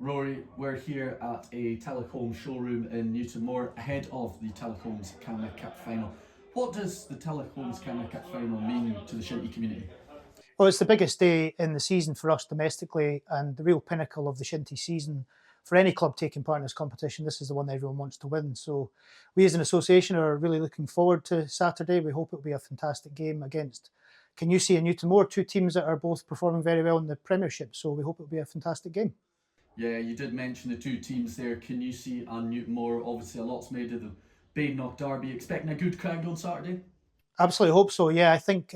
Rory, we're here at a Tulloch showroom in Newtonmore ahead of the Tulloch Camanachd Cup final. What does the Tulloch Camanachd Cup final mean to the Shinty community? Well, it's the biggest day in the season for us domestically and the real pinnacle of the Shinty season. For any club taking part in this competition, this is the one everyone wants to win. So we as an association are really looking forward to Saturday. We hope it'll be a fantastic game against Camanachd and Newtonmore, two teams that are both performing very well in the Premiership. So we hope it'll be a fantastic game. Yeah, you did mention the two teams there, Camanachd and Newtonmore. Obviously, a lot's made of the Badenoch derby. Expecting a good crowd on Saturday? Absolutely hope so. Yeah, I think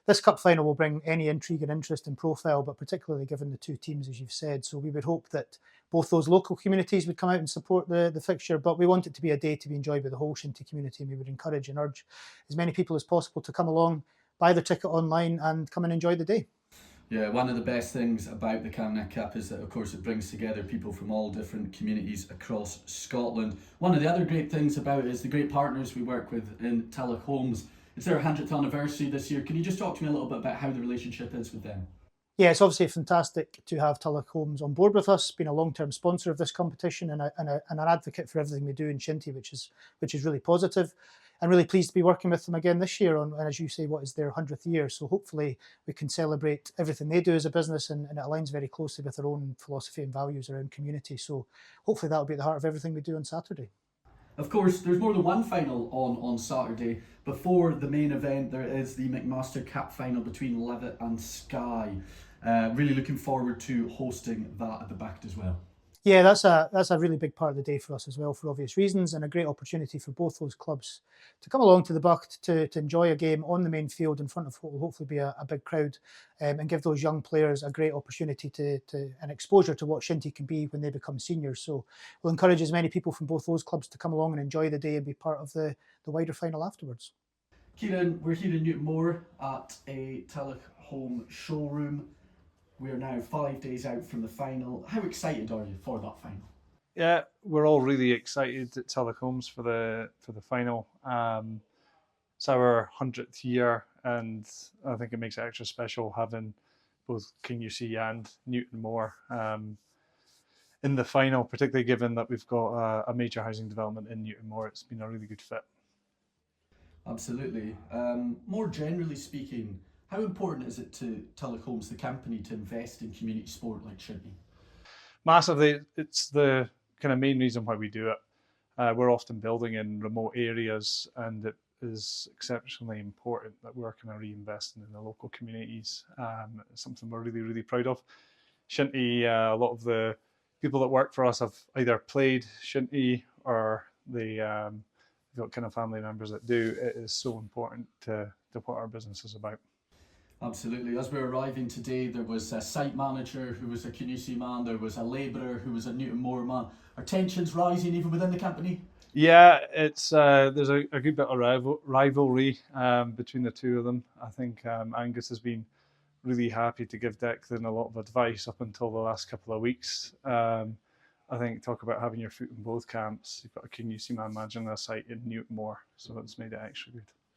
this cup final will bring any intrigue and interest and profile, but particularly given the two teams, as you've said. So we would hope that both those local communities would come out and support the fixture, but we want it to be a day to be enjoyed by the whole Shinty community, and we would encourage and urge as many people as possible to come along, buy their ticket online and come and enjoy the day. Yeah, one of the best things about the Camanachd Cup is that, of course, it brings together people from all different communities across Scotland. One of the other great things about it is the great partners we work with in Tulloch Homes. It's their 100th anniversary this year. Can you just talk to me a little bit about how the relationship is with them? Yeah, it's obviously fantastic to have Tulloch Homes on board with us, being a long-term sponsor of this competition and an advocate for everything we do in Shinty, which is really positive. And really pleased to be working with them again this year on, as you say, what is their 100th year. So hopefully we can celebrate everything they do as a business, and it aligns very closely with their own philosophy and values around community. So hopefully that'll be at the heart of everything we do on Saturday. Of course, there's more than one final on Saturday. Before the main event, there is the McMaster Cup final between Levitt and Skye. Really looking forward to hosting that at the back as well. Yeah, that's a really big part of the day for us as well, for obvious reasons, and a great opportunity for both those clubs to come along to the Buck to enjoy a game on the main field in front of what will hopefully be a big crowd, and give those young players a great opportunity to an exposure to what Shinty can be when they become seniors. So we'll encourage as many people from both those clubs to come along and enjoy the day and be part of the wider final afterwards. Kieran, we're here in Newtonmore at a Tulloch home showroom. We're now 5 days out from the final. How excited are you for that final? Yeah, we're all really excited at Tulloch Homes for the final. It's our 100th year, and I think it makes it extra special having both Camanachd and Newtonmore in the final, particularly given that we've got a major housing development in Newtonmore. It's been a really good fit. Absolutely. More generally speaking, how important is it to Tulloch Homes, the company, to invest in community sport like Shinty? Massively. It's the kind of main reason why we do it. We're often building in remote areas, and it is exceptionally important that we're kind of reinvesting in the local communities. It's something we're really, really proud of. Shinty, a lot of the people that work for us have either played Shinty or they've got kind of family members that do. It is so important to what our business is about. Absolutely. As we're arriving today, there was a site manager who was a Camanachd man, there was a labourer who was a Newtonmore man. Are tensions rising even within the company? Yeah, it's there's a good bit of rivalry between the two of them. I think Angus has been really happy to give Declan a lot of advice up until the last couple of weeks. I think talk about having your foot in both camps. You've got a Camanachd man managing a site in Newtonmore, so it's made it extra good.